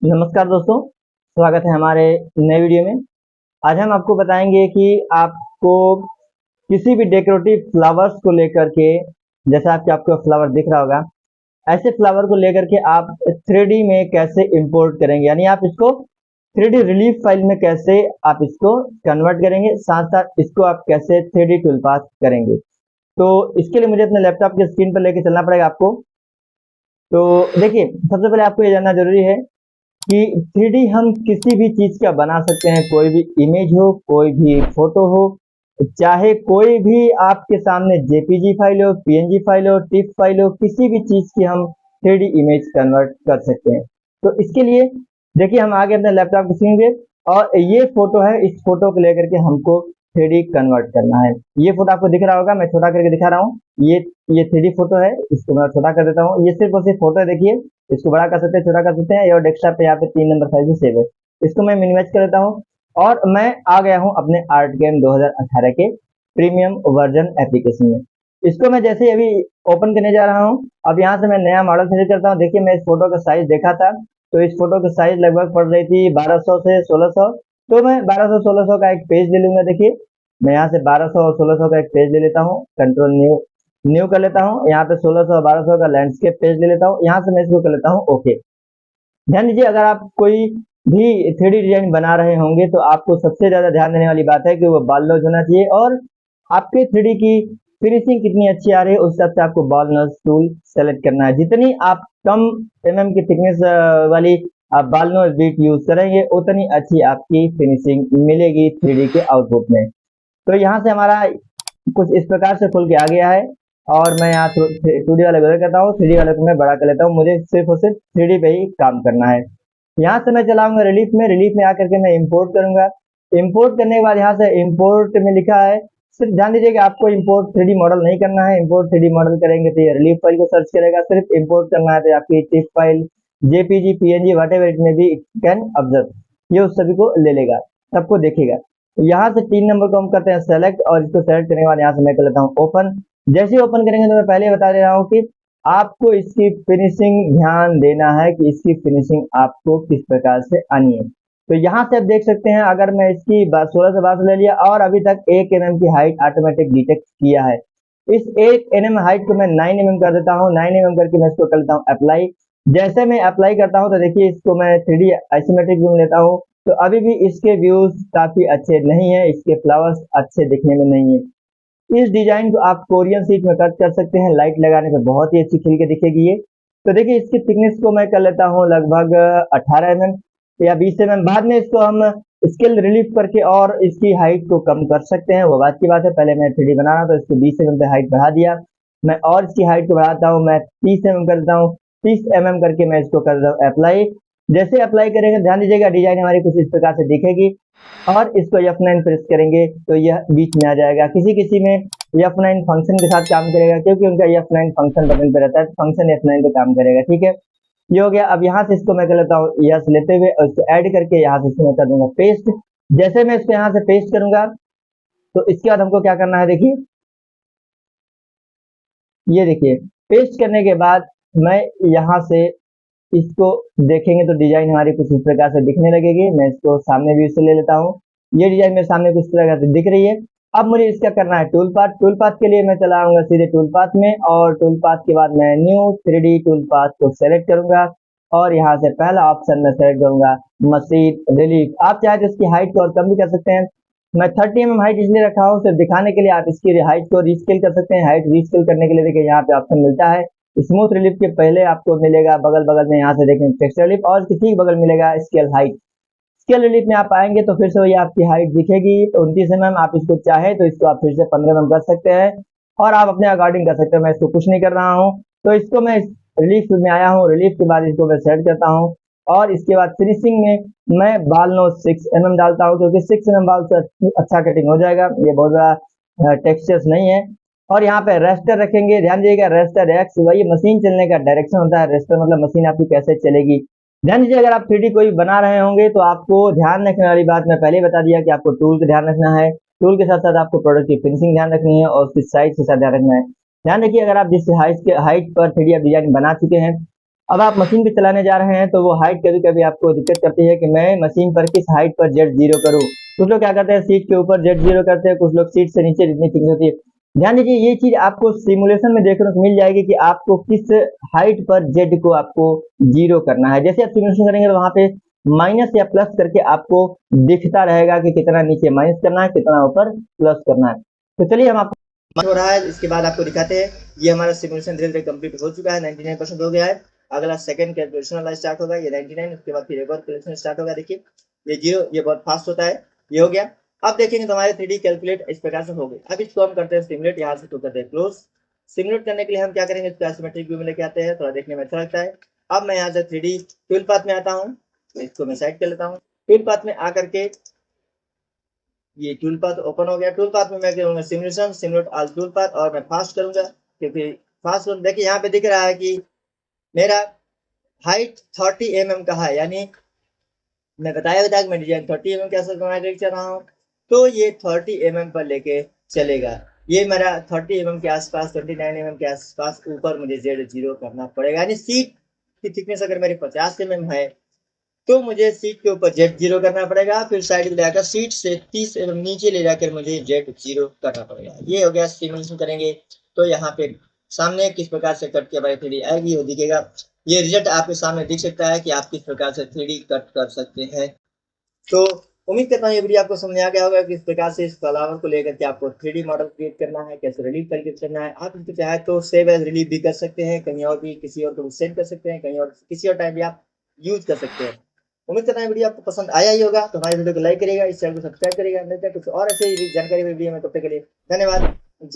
नमस्कार दोस्तों, स्वागत है हमारे नए वीडियो में। आज हम आपको बताएंगे कि आपको किसी भी डेकोरेटिव फ्लावर्स को लेकर के, जैसा कि आपको फ्लावर दिख रहा होगा, ऐसे फ्लावर को लेकर के आप 3D में कैसे इंपोर्ट करेंगे, यानी आप इसको 3D रिलीफ फाइल में कैसे आप इसको कन्वर्ट करेंगे, साथ साथ इसको आप कैसे 3D टूल पास करेंगे। तो इसके लिए मुझे अपने लैपटॉप की स्क्रीन पर लेके चलना पड़ेगा आपको। तो देखिए, सबसे पहले आपको ये जानना जरूरी है कि 3D हम किसी भी चीज का बना सकते हैं, कोई भी इमेज हो, कोई भी फोटो हो, चाहे कोई भी आपके सामने जेपीजी फाइल हो, पीएनजी फाइल हो, टिफ फाइल हो, किसी भी चीज की हम 3D इमेज कन्वर्ट कर सकते हैं। तो इसके लिए देखिए, हम आगे अपने लैपटॉप की स्क्रीन पे, और ये फोटो है, इस फोटो को लेकर के हमको 3D कन्वर्ट करना है। ये फोटो आपको दिख रहा होगा, मैं छोटा करके दिखा रहा हूँ। ये 3D फोटो है, इसको मैं छोटा कर देता हूँ। ये सिर्फ और सिर्फ फोटो है, देखिए। इसको बड़ा कर सकते हैं, छोटा कर सकते हैं। और डेस्कटॉप पे यहाँ पे 3 नंबर फाइल में सेव है। इसको मैं मिनिमाइज कर देता हूँ और मैं आ गया हूँ अपने आर्ट गेम 2018 के प्रीमियम वर्जन एप्लीकेशन में। इसको मैं जैसे ही अभी ओपन करने जा रहा हूँ, अब यहाँ से मैं नया मॉडल सेलेक्ट करता हूँ। देखिए, मैं इस फोटो का साइज देखा था, तो इस फोटो की साइज लगभग पड़ रही थी 1200 से 1600। तो मैं 1200-1600 का एक पेज ले लूंगा। देखिए, मैं यहाँ से 1200 और 1600 का एक पेज ले लेता हूँ, कंट्रोल न्यू न्यू कर लेता हूँ। यहाँ पे 1600 और 1200 का लैंडस्केप पेज ले लेता हूँ। यहाँ से मैं इसको कर लेता हूँ ओके। ध्यान दीजिए, अगर आप कोई भी 3D डिजाइन बना रहे होंगे तो आपको सबसे ज्यादा ध्यान देने वाली बात है कि वो बॉल नोज होना चाहिए, और आपके 3D की फिनिशिंग कितनी अच्छी आ रही है उस हिसाब से आपको बॉल नोज टूल सेलेक्ट करना है। जितनी आप कम की थिकनेस वाली आप बॉल नोज बीट यूज करेंगे, उतनी अच्छी आपकी फिनिशिंग मिलेगी 3D के आउटपुट में। तो यहाँ से हमारा कुछ इस प्रकार से खुल के आ गया है, और मैं यहाँ 2D वाले को करता हूँ, 3D वाले को मैं बड़ा कर लेता हूँ। मुझे सिर्फ और सिर्फ 3D पे ही काम करना है। यहाँ से मैं चलाऊंगा रिलीफ में। रिलीफ में आकर के मैं इंपोर्ट करूंगा। इंपोर्ट करने के बाद यहाँ से इंपोर्ट में लिखा है, सिर्फ ध्यान दीजिए कि आपको इंपोर्ट 3D मॉडल नहीं करना है। इंपोर्ट 3D मॉडल करेंगे तो ये रिलीफ फाइल को सर्च करेगा। सिर्फ इंपोर्ट करना है तो आपकी tiff file, JPG, PNG, what ever it में भी कैन ऑब्जर्व, ये उस सभी को ले लेगा, सबको देखेगा। यहाँ से 3 नंबर को हम करते हैं सेलेक्ट, और इसको सेलेक्ट करने के बाद यहाँ से मैं कर लेता हूँ ओपन। जैसे ही ओपन करेंगे तो मैं पहले बता दे रहा हूँ कि आपको इसकी फिनिशिंग ध्यान देना है कि इसकी फिनिशिंग आपको किस प्रकार से आनी है। तो यहाँ से आप देख सकते हैं, अगर मैं इसकी 16 से 12 ले लिया और अभी तक 1 mm की हाइट ऑटोमेटिक डिटेक्ट किया है, इस 1 mm हाइट को मैं 9 mm कर देता हूँ। 9 mm करके मैं इसको कर लेता हूँ अप्लाई। जैसे मैं अप्लाई करता हूँ तो देखिए, इसको मैं 3D आइसोमेट्रिक व्यू में लेता हूँ, तो अभी भी इसके व्यूज काफी अच्छे नहीं है, इसके फ्लावर्स अच्छे दिखने में नहीं है। इस डिजाइन को आप कोरियन शीट में कट कर सकते हैं, लाइट लगाने पे बहुत ही अच्छी खिल के दिखेगी ये। तो देखिए, इसकी थिकनेस को मैं कर लेता हूँ लगभग 18 mm या 20 mm। बाद में इसको हम स्केल रिलीफ करके और इसकी हाइट को कम कर सकते हैं, वो बात की बात है। पहले मैं 3D बना रहा था, तो इसको 20 mm पे हाइट बढ़ा दिया। मैं और इसकी हाइट को बढ़ाता हूँ, मैं 30 mm कर देता हूँ। 30 mm करके मैं इसको कर देता हूँ अप्लाई। जैसे अप्लाई करेंगे, ध्यान दीजिएगा, डिजाइन हमारी कुछ इस प्रकार से दिखेगी, और इसको F9 प्रेस करेंगे तो यह बीच में आ जाएगा। किसी किसी में F9 फंक्शन के साथ काम करेगा, क्योंकि उनका F9 फंक्शन बटन पे रहता है, तो फंक्शन F9 पे काम करेगा। ठीक है, ये हो गया। अब यहाँ से इसको मैं कर लेता हूँ यस लेते हुए, और इसको ऐड करके यहाँ से इसको मैं कर दूंगा पेस्ट। जैसे मैं इसको यहाँ से पेस्ट करूंगा, तो इसके बाद हमको क्या करना है, देखिए, ये देखिए, पेस्ट करने के बाद मैं यहाँ से इसको देखेंगे तो डिजाइन हमारी कुछ इस प्रकार से दिखने लगेगी। मैं इसको सामने व्यू से ले लेता हूँ। ये डिजाइन मेरे सामने कुछ प्रकार से दिख रही है। अब मुझे इसका करना है टूल पाथ। टूल पाथ के लिए मैं चला आऊंगा सीधे टूल पाथ में, और टूल पाथ के बाद मैं न्यू 3D टूल पाथ को सेलेक्ट करूंगा, और यहाँ से पहला ऑप्शन में सेलेक्ट करूंगा मशीन रिलीफ। आप चाहे तो इसकी हाइट को और कम भी कर सकते हैं। मैं 30 mm हाइट इसलिए रखा हूँ सिर्फ दिखाने के लिए। आप इसकी हाइट को रीस्केल कर सकते हैं। हाइट रीस्केल करने के लिए देखिए, यहाँ पे ऑप्शन मिलता है। स्मूथ रिलीफ के पहले आपको मिलेगा बगल बगल में, यहाँ से देखें टेक्सचर रिलीफ, और किसी बगल मिलेगा स्केल हाइट। स्केल रिलीफ में आप आएंगे तो फिर से वही आपकी हाइट दिखेगी 29 mm। आप इसको चाहे तो इसको आप फिर से 15 mm कर सकते हैं, और आप अपने अकॉर्डिंग कर सकते हैं। मैं इसको कुछ नहीं कर रहा हूँ। तो इसको मैं रिलीफ में आया हूँ। रिलीफ के बाद इसको मैं सेट करता हूँ, और इसके बाद फिनिशिंग में मैं बाल नोज 6 mm डालता हूँ, क्योंकि 6 mm बाल से अच्छा कटिंग हो जाएगा। ये बहुत बड़ा टेक्सचर्स नहीं है। और यहाँ पे रेस्टर रखेंगे। ध्यान दीजिएगा, रेस्टर एक्स वही मशीन चलने का डायरेक्शन होता है। रेस्टर मतलब मशीन आपकी कैसे चलेगी। ध्यान दीजिए, अगर आप 3D कोई बना रहे होंगे तो आपको ध्यान रखने वाली बात मैं पहले ही बता दिया कि आपको टूल का ध्यान रखना है। टूल के साथ साथ आपको प्रोडक्ट की फिनिशिंग ध्यान रखनी है, और उसकी साइज के साथ ध्यान रखना है। ध्यान रखिए, अगर आप जिस हाइट पर 3D आप डिजाइन बना चुके हैं, अब आप मशीन पे चलाने जा रहे हैं तो वो हाइट कभी कभी आपको दिक्कत करती है कि मैं मशीन पर किस हाइट पर जेड जीरो करूँ। कुछ लोग क्या करते हैं, सीट के ऊपर जेड जीरो करते हैं, कुछ लोग सीट से नीचे जितनी थिकनेस होती है। ध्यान दीजिए, ये चीज आपको सिमुलेशन में देखने को मिल जाएगी कि आपको किस हाइट पर जेड को आपको जीरो करना है। जैसे आप सिमुलेशन करेंगे तो वहां पे माइनस या प्लस करके आपको दिखता रहेगा कि कितना नीचे माइनस करना है, कितना ऊपर प्लस करना है। तो चलिए हम आपको हो रहा है, इसके बाद आपको दिखाते हैं। ये हमारा सिमुलेशन धीरे धीरे कंप्लीट हो चुका है, 99% हो गया है। अगला सेकंड कैलकुलेशन वाला स्टार्ट होगा, ये 99, उसके बाद फिर एक और कैलकुलेशन स्टार्ट होगा। देखिए ये जीरो, ये बहुत फास्ट होता है। ये हो गया। अब देखेंगे तो हमारे 3D कैलकुलेट इस प्रकार से हो गए। अब इसको हम करते हैं सिमुलेट, यहाँ से तो करते हैं क्लोज। सिमुलेट करने के लिए हम क्या करेंगे, इसको एसिमेट्रिक व्यू में लेके आते हैं, थोड़ा देखने में अच्छा लगता है। अब मैं यहाँ से 3D टूल पाथ में आता हूँ, इसको मैं साइड कर लेता हूँ। टूल पाथ में आकर के ये टूल पाथ ओपन हो गया। टूल पाथ में मैं करूंगा simulation, simulate all tool path, और मैं फास्ट करूंगा क्योंकि फास्ट देखिए यहाँ पे दिख रहा है कि मेरा हाइट 30 mm का है, यानी मैं बताया था कि मैं डिजाइन 30 mm कैसे बनाने चल रहा हूँ। तो ये 30 mm पर लेके चलेगा। ये मेरा 30 mm के आसपास, 29 mm के आसपास ऊपर मुझे जेड जीरो करना पड़ेगा। यानी सीट की थिकनेस अगर मेरी 50 mm है तो मुझे सीट के ऊपर जेड जीरो करना पड़ेगा, फिर साइड में जाकर सीट से 30 mm नीचे ले जाकर मुझे जेड जीरो करना पड़ेगा। ये हो गया। सिमुलेशन करेंगे तो यहाँ पे सामने किस प्रकार से कट के हमारी 3D आएगी वो दिखेगा। ये रिजल्ट आपके सामने दिख सकता है कि आप किस प्रकार से 3D कट कर सकते हैं। तो उम्मीद करता हूँ ये वीडियो आपको समझ आ गया होगा कि किस प्रकार से इस फ्लावर को लेकर के आपको 3D मॉडल क्रिएट करना है, कैसे रिलीव करके करना है। आप इसको चाहे तो सेव एज रिलीव भी कर सकते हैं, कहीं और भी किसी और को सेंड कर सकते हैं, कहीं और किसी और टाइम भी आप यूज कर सकते हैं। उम्मीद करता है वीडियो आपको पसंद आया ही होगा, तो हमारे वीडियो को लाइक करिएगा, इस चैनल को सब्सक्राइब करिएगा। मिलते हैं कुछ और ऐसे ही जानकारी वीडियो में, तब तक के लिए धन्यवाद। जय